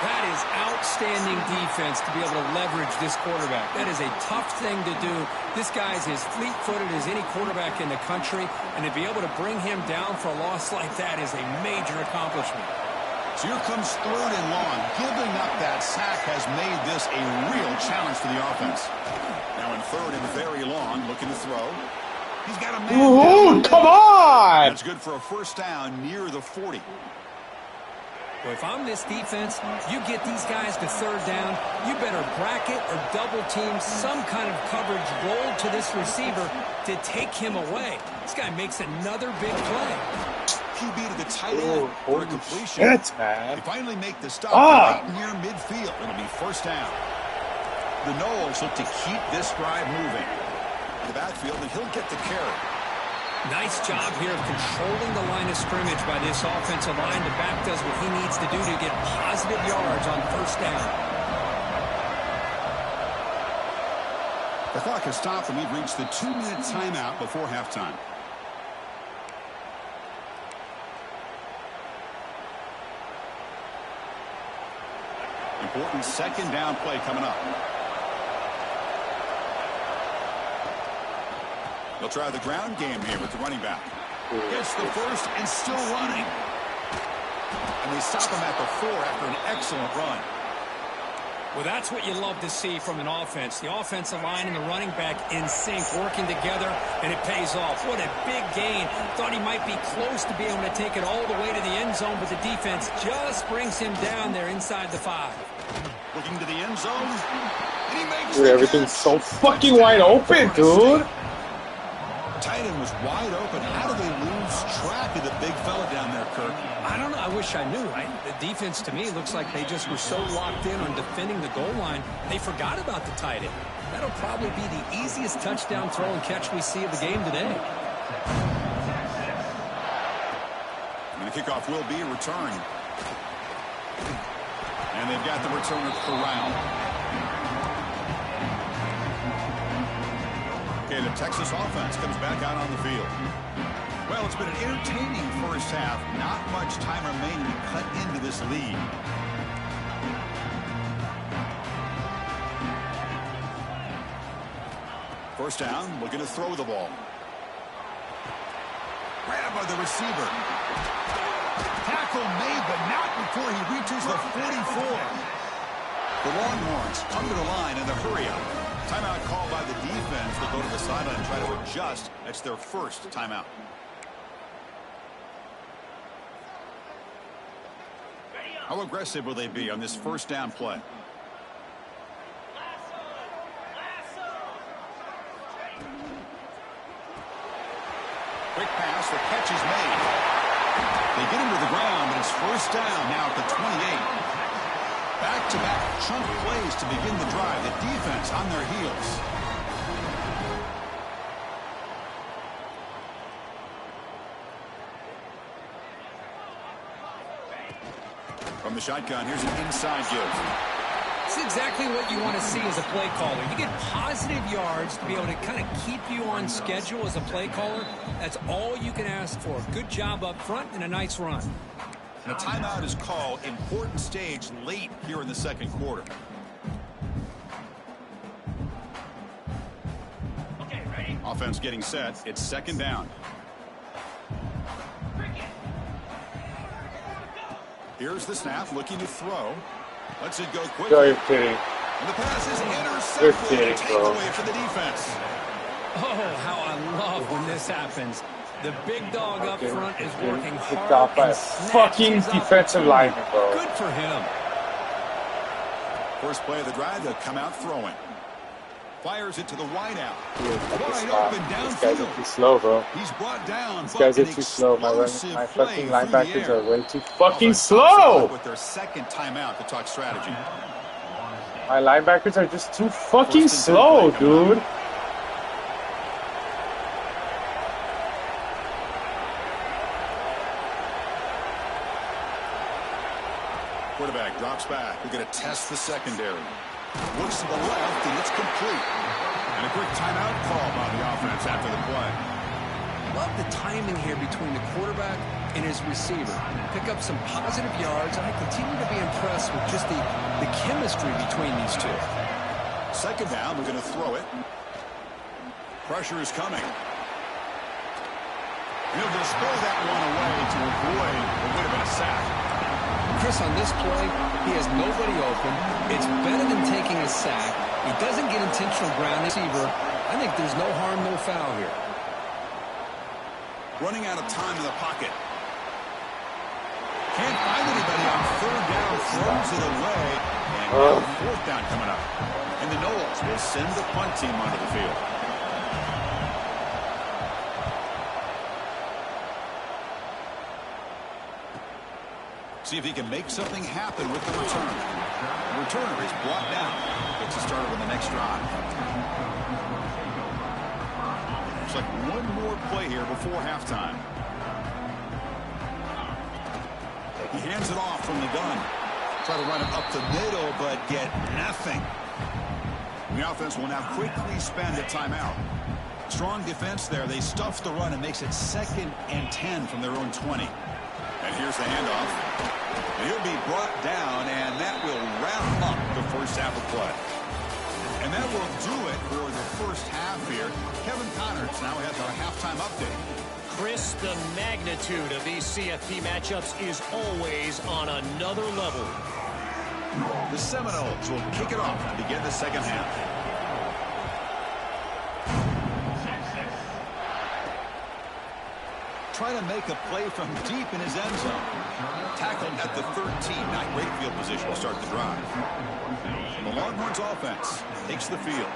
That is outstanding defense to be able to leverage this quarterback. That is a tough thing to do. This guy's as fleet-footed as any quarterback in the country, and to be able to bring him down for a loss like that is a major accomplishment. So here comes 3rd and long. Giving up that sack has made this a real challenge for the offense. Now in 3rd and very long, looking to throw. He's got a man. Ooh, come on! That's good for a first down near the 40. Well, if I'm this defense, you get these guys to 3rd down, you better bracket or double team some kind of coverage rolled to this receiver to take him away. This guy makes another big play. QB to the tight end for a completion. Shit, man. They finally make the stop right near midfield. It'll be first down. The Noles look to keep this drive moving. The backfield, and he'll get the carry. Nice job here of controlling the line of scrimmage by this offensive line. The back does what he needs to do to get positive yards on first down. The clock has stopped, and we've reached the 2-minute timeout before halftime. Important second down play coming up. They'll try the ground game here with the running back. Gets the first and still running. And they stop him at the 4 after an excellent run. Well, that's what you love to see from an offense. The offensive line and the running back in sync, working together, and it pays off. What a big gain. Thought he might be close to being able to take it all the way to the end zone, but the defense just brings him down there inside the 5. Looking to the end zone. And he makes Dude, everything's so fucking wide open, dude. Tight end was wide open. How do they lose track of the big fella down there, Kirk? I don't know. I wish I knew. The defense, to me, looks like they just were so locked in on defending the goal line, they forgot about the tight end. That'll probably be the easiest touchdown throw and catch we see of the game today. And the kickoff will be a return. And they've got the returner corralled. Okay, the Texas offense comes back out on the field. Well, it's been an entertaining first half. Not much time remaining to cut into this lead. First down, looking to throw the ball. Grab by the receiver. Tackle made, but not before he reaches the 44. The Longhorns come to the line in a hurry-up. Timeout called by the defense. They'll go to the sideline and try to adjust. That's their first timeout. How aggressive will they be on this first down play? Quick pass, the catch is made. They get him to the ground, but it's first down now at the 28. Back-to-back chunk plays to begin the drive. The defense on their heels. From the shotgun, here's an inside give. It's exactly what you want to see as a play caller. You get positive yards to be able to kind of keep you on schedule as a play caller. That's all you can ask for. Good job up front and a nice run. And a timeout is called. Important stage late here in the second quarter. Okay, ready? Offense getting set. It's second down. Here's the snap, looking to throw. Lets it go quickly. You're kidding. And the pass is You're intercepted. kidding, bro. Takeaway for the defense. Oh, how I love when this happens. The big dog up front is working Picked hard off by a and fucking snatches up defensive the lead. lineman, bro. Good for him. First play of the drive, they'll come out throwing. Fires it to the wideout. Wide open These guys are downfield. too slow, bro. He's brought down. These guys are too slow. My fucking linebackers are way too fucking slow. With their second timeout to talk strategy. My linebackers are just too fucking slow, dude. Quarterback drops back. We're going to test the secondary. Looks to the left, and it's complete. And a quick timeout call by the offense after the play. Love the timing here between the quarterback and his receiver. Pick up some positive yards, and I continue to be impressed with just the chemistry between these two. Second down, we're going to throw it. Pressure is coming. He'll just throw that one away to avoid what would have been a sack. Chris, on this play, he has nobody open. It's better than taking a sack. He doesn't get intentional ground receiver. I think there's no harm, no foul here. Running out of time in the pocket. Can't find anybody on third down. Throws it away. And now fourth down coming up. And the Noles will send the punt team onto the field. See if he can make something happen with the return. The returner is brought down. Gets us started on the next drive. Looks like one more play here before halftime. He hands it off from the gun. Try to run it up the middle, but get nothing. The offense will now quickly spend a timeout. Strong defense there. They stuff the run and makes it 2nd and 10 from their own 20. And here's the handoff. And he'll be brought down, and that will wrap up the first half of play. And that will do it for the first half here. Kevin Connors now has our halftime update. Chris, the magnitude of these CFP matchups is always on another level. The Seminoles will kick it off to begin the second half. Trying to make a play from deep in his end zone. Tackled at the 13, not great field position to start the drive. The Longhorns offense takes the field.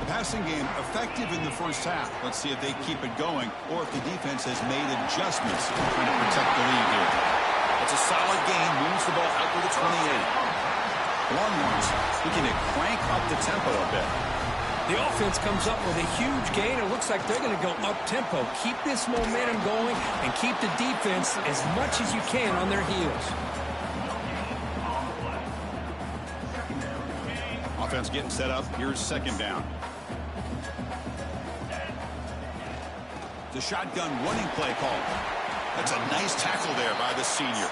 The passing game effective in the first half. Let's see if they keep it going or if the defense has made adjustments trying to protect the lead here. It's a solid gain, moves the ball out to the 28. The Longhorns looking to crank up the tempo a bit. The offense comes up with a huge gain. It looks like they're going to go up-tempo. Keep this momentum going and keep the defense as much as you can on their heels. Offense getting set up. Here's second down. The shotgun running play called. That's a nice tackle there by the senior.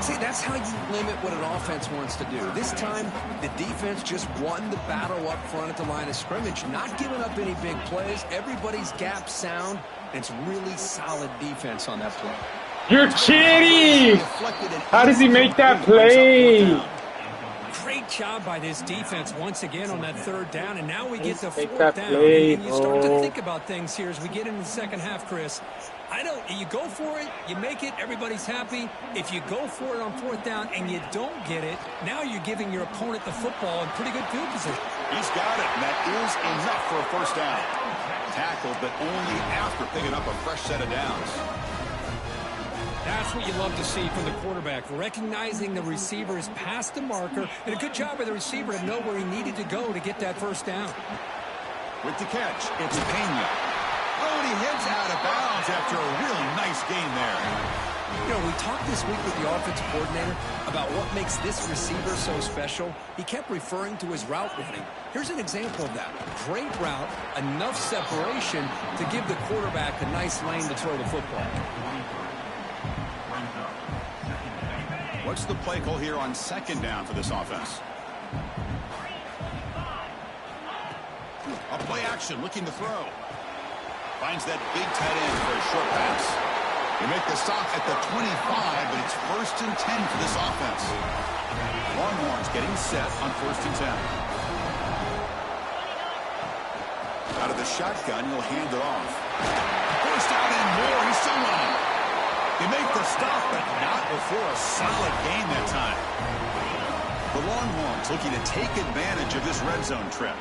See, that's how you limit what an offense wants to do. This time, the defense just won the battle up front at the line of scrimmage, not giving up any big plays. Everybody's gap sound. It's really solid defense on that play. You're kidding! How does he make that play? Great job by this defense once again on that third down, and now we get the fourth down. Play, and you start to think about things here as we get into the second half, Chris. You go for it, you make it, everybody's happy. If you go for it on fourth down and you don't get it, now you're giving your opponent the football in pretty good field position. He's got it, and that is enough for a first down. Tackled, but only after picking up a fresh set of downs. That's what you love to see from the quarterback, recognizing the receiver is past the marker, and a good job by the receiver to know where he needed to go to get that first down. With the catch, it's Pena. Oh, and he heads out of bounds after a really nice game there. You know, we talked this week with the offensive coordinator about what makes this receiver so special. He kept referring to his route running. Here's an example of that. Great route, enough separation to give the quarterback a nice lane to throw the football. What's the play call here on second down for this offense? A play action, looking to throw. Finds that big tight end for a short pass. They make the stop at the 25, but it's 1st and 10 for this offense. Longhorns getting set on 1st and 10. Out of the shotgun, he'll hand it off. First out and more, he's still running. They make the stop, but not before a solid gain that time. The Longhorns looking to take advantage of this red zone trip.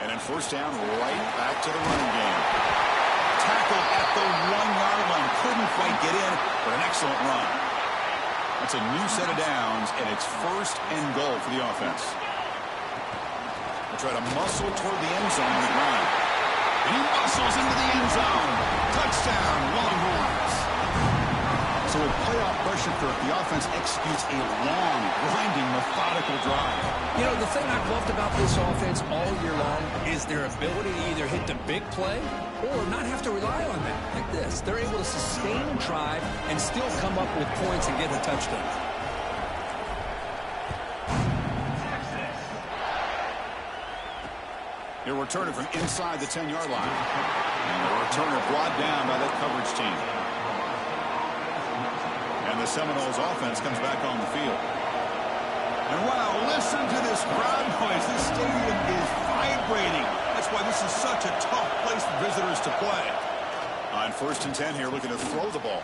And then first down, right back to the running game. Tackle at the 1-yard line. Couldn't quite get in, but an excellent run. That's a new set of downs, and it's 1st and goal for the offense. They'll try to muscle toward the end zone on the ground. And he muscles into the end zone. Touchdown, Longhorns. So with playoff pressure, Kirk, the offense executes a long, grinding, methodical drive. You know, the thing I've loved about this offense all year long is their ability to either hit the big play or not have to rely on that. Like this. They're able to sustain a drive and still come up with points and get a touchdown. He'll return it from inside the 10-yard line. And the returner brought down by that coverage team. And the Seminoles offense comes back on the field. And wow, listen to this crowd noise. This stadium is vibrating. That's why this is such a tough place for visitors to play. On 1st and 10 here, looking to throw the ball.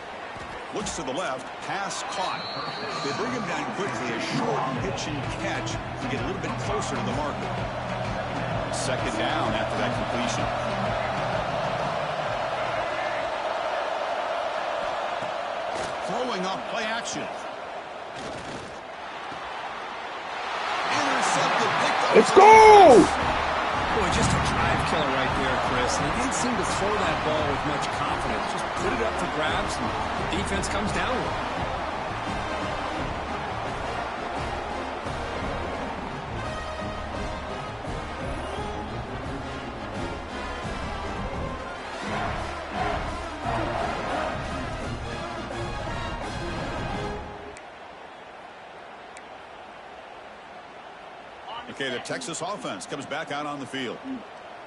Looks to the left, pass caught. They bring him down quickly, a short pitch and catch to get a little bit closer to the marker. 2nd down after that completion. Throwing up play action. Intercepted, picked up. Let's go! Boy, just a drive killer right there, Chris. And he didn't seem to throw that ball with much confidence. Just put it up for grabs, and the defense comes down with it. Okay, the Texas offense comes back out on the field,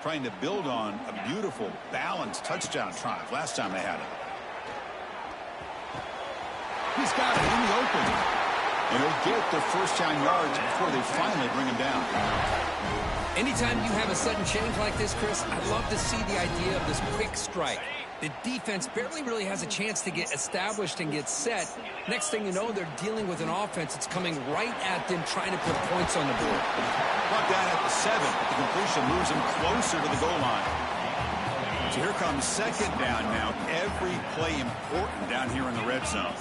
trying to build on a beautiful, balanced touchdown drive last time they had it. He's got it in the open. And he'll get the 1st down yards before they finally bring him down. Anytime you have a sudden change like this, Chris, I love to see the idea of this quick strike. The defense barely really has a chance to get established and get set. Next thing you know, they're dealing with an offense that's coming right at them, trying to put points on the board. Brought down at the 7. The completion moves him closer to the goal line. So here comes 2nd down now. Every play important down here in the red zone.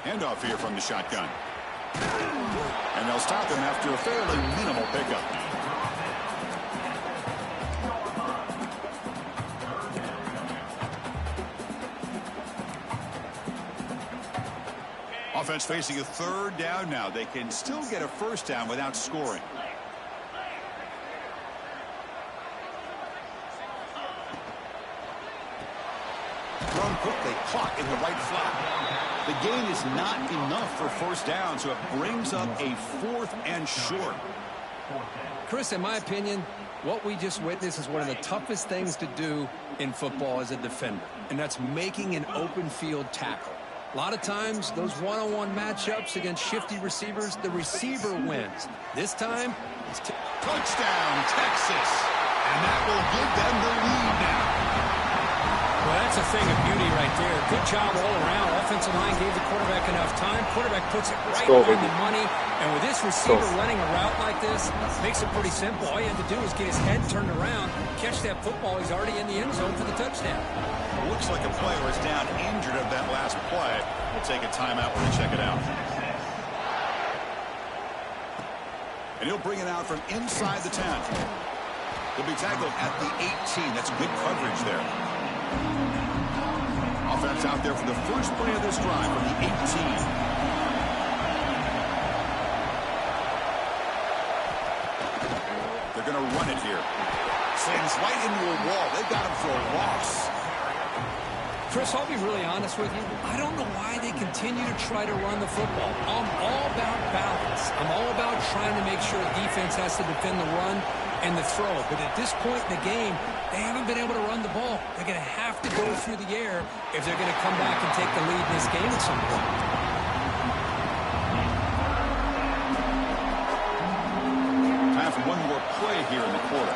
Handoff here from the shotgun. And they'll stop him after a fairly minimal pickup. Offense facing a 3rd down now. They can still get a 1st down without scoring. Thrown quickly, caught in the right flat. The gain is not enough for 1st down, so it brings up a 4th and short. Chris, in my opinion, what we just witnessed is one of the toughest things to do in football as a defender, and that's making an open field tackle. A lot of times, those one-on-one matchups against shifty receivers, the receiver wins. This time, it's touchdown, Texas. And that will give them the lead now. Well, that's a thing of beauty right there. Good job all around. Offensive line gave the quarterback enough time. Quarterback puts it right on the money. And with this receiver running a route like this, makes it pretty simple. All you have to do is get his head turned around, catch that football. He's already in the end zone for the touchdown. Looks like a player is down injured of that last play. We'll take a timeout when we check it out. And he'll bring it out from inside the 10. He'll be tackled at the 18. That's good coverage there. Offense out there for the first play of this drive from the 18. They're going to run it here. Slams right into a wall. They've got him for a loss. Chris, I'll be really honest with you. I don't know why they continue to try to run the football. I'm all about balance. I'm all about trying to make sure defense has to defend the run and the throw. But at this point in the game, they haven't been able to run the ball. They're going to have to go through the air if they're going to come back and take the lead in this game at some point. Time for one more play here in the quarter.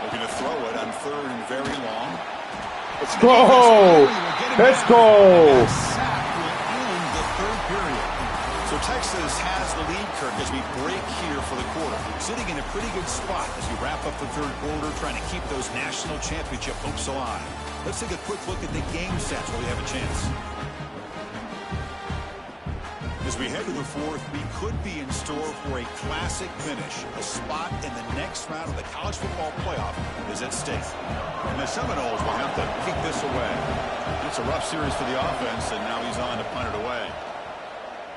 Looking to throw it on 3rd and very long. Let's go! Let's go! So Texas has the lead, Kirk, as we break here for the quarter. Sitting in a pretty good spot as we wrap up the 3rd quarter, trying to keep those national championship hopes alive. Let's take a quick look at the game stats while we have a chance. The As we head to the fourth, we could be in store for a classic finish. A spot in the next round of the college football playoff is at stake. And the Seminoles will have to kick this away. It's a rough series for the offense, and now he's on to punt it away.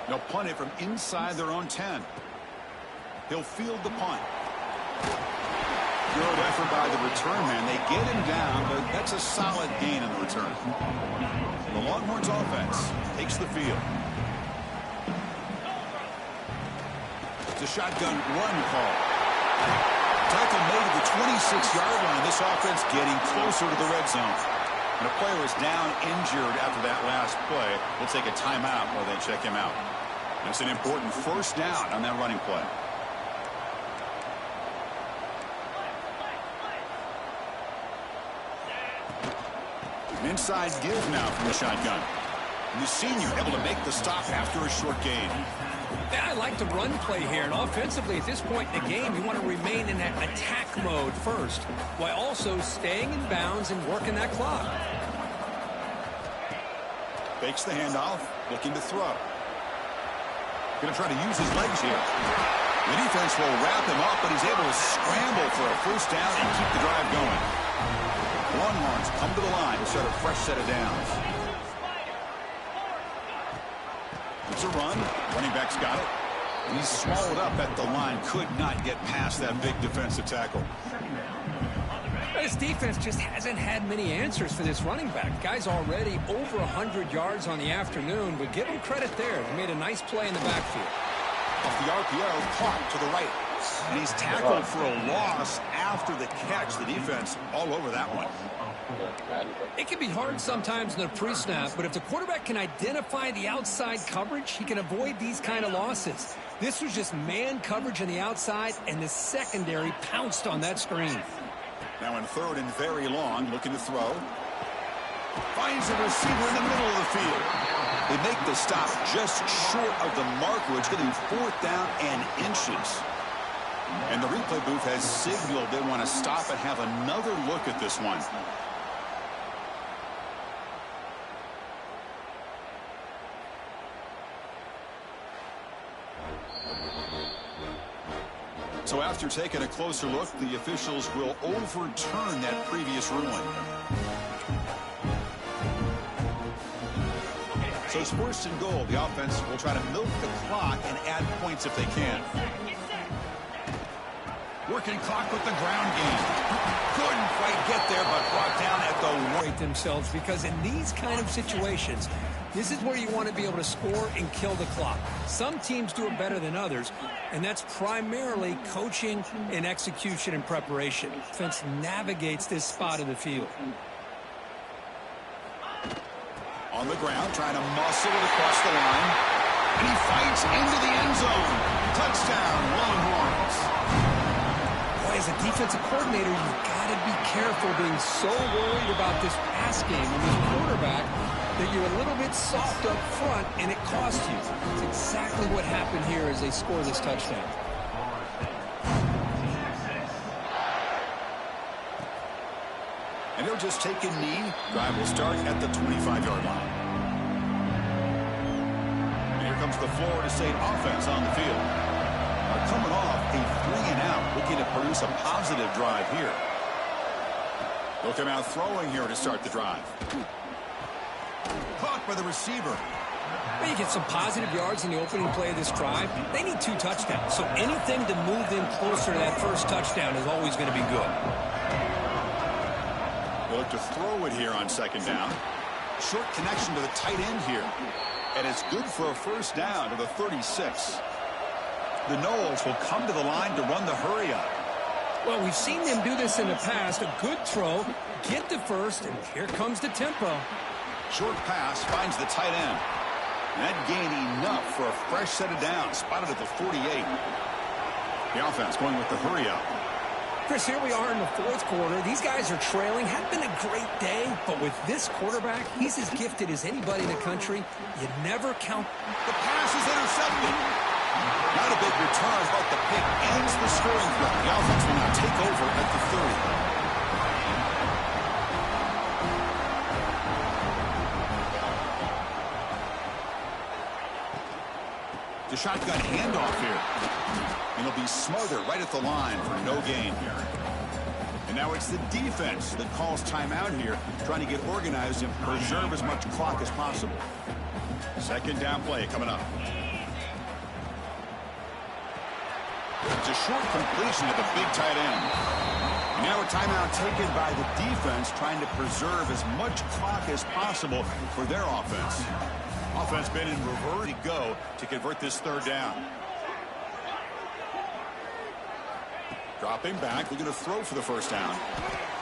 They'll punt it from inside their own 10. He'll field the punt. Good effort by the return man. They get him down, but that's a solid gain in the return. The Longhorns offense takes the field. It's a shotgun run call. Tackle made at the 26-yard line. This offense getting closer to the red zone. And a player is down injured after that last play. We'll take a timeout while they check him out. That's an important first down on that running play. An inside give now from the shotgun. And the senior able to make the stop after a short gain. Yeah, I like the run play here. And offensively, at this point in the game, you want to remain in that attack mode first, while also staying in bounds and working that clock. Fakes the handoff, looking to throw. Going to try to use his legs here. The defense will wrap him up, but he's able to scramble for a first down and keep the drive going. Longhorns come to the line to start a fresh set of downs. It's a run. Running back's got it. And he's swallowed up at the line. Could not get past that big defensive tackle. This defense just hasn't had many answers for this running back. Guy's already over 100 yards on the afternoon, but give him credit there. He made a nice play in the backfield. Off the RPO, caught to the right. And he's tackled for a loss after the catch. The defense all over that one. It can be hard sometimes in the pre-snap, but if the quarterback can identify the outside coverage, he can avoid these kind of losses. This was just man coverage on the outside, and the secondary pounced on that screen. Now in third and very long, looking to throw. Finds a receiver in the middle of the field. They make the stop just short of the marker, which is going to be fourth down and inches. And the replay booth has signaled they want to stop and have another look at this one. So after taking a closer look, the officials will overturn that previous ruling. So it's first and goal. The offense will try to milk the clock and add points if they can. Working clock with the ground game. Couldn't quite get there, but brought down at the weight themselves, because in these kind of situations, this is where you want to be able to score and kill the clock. Some teams do it better than others, and that's primarily coaching and execution and preparation. Defense navigates this spot of the field. On the ground, trying to muscle it across the line. And he fights into the end zone. Touchdown, Longhorns. Boy, as a defensive coordinator, you've got to be careful being so worried about this pass game and this quarterback that you're a little bit soft up front, and it costs you. It's exactly what happened here as they score this touchdown. And they'll just take a knee. Drive will start at the 25-yard line. And here comes the Florida State offense on the field. Now coming off a 3-and-out, looking to produce a positive drive here. They'll come out throwing here to start the drive. Caught by the receiver. Well, you get some positive yards in the opening play of this drive. They need 2 touchdowns, so anything to move them closer to that first touchdown is always going to be good. They'll look to throw it here on second down. Short connection to the tight end here. And it's good for a first down to the 36. The Noles will come to the line to run the hurry up. Well, we've seen them do this in the past. A good throw, get the first, and here comes the tempo. Short pass finds the tight end. And that gained enough for a fresh set of downs. Spotted at the 48. The offense going with the hurry up. Chris, here we are in the fourth quarter. These guys are trailing. Had been a great day, but with this quarterback, he's as gifted as anybody in the country. You never count. The pass is intercepted. Not a big return, but the pick ends the scoring threat. The offense will now take over at the 30. The shotgun handoff here. And it'll be smothered right at the line for no gain here. And now it's the defense that calls timeout here, trying to get organized and preserve as much clock as possible. Second down play coming up. It's a short completion to the big tight end. Now a timeout taken by the defense, trying to preserve as much clock as possible for their offense. Offense been in reverse to go to convert this third down. Dropping back, looking to throw for the first down.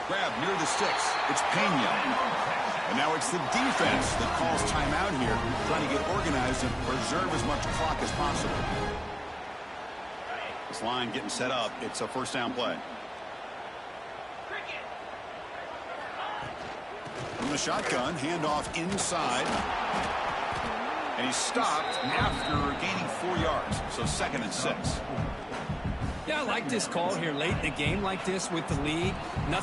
Grab near the sticks. It's Pena. And now it's the defense that calls timeout here, trying to get organized and preserve as much clock as possible. This line getting set up. It's a first down play. From the shotgun, handoff inside. And he's stopped after gaining 4 yards. So 2nd and 6. Yeah, I like this call here late in the game like this with the lead. Nothing.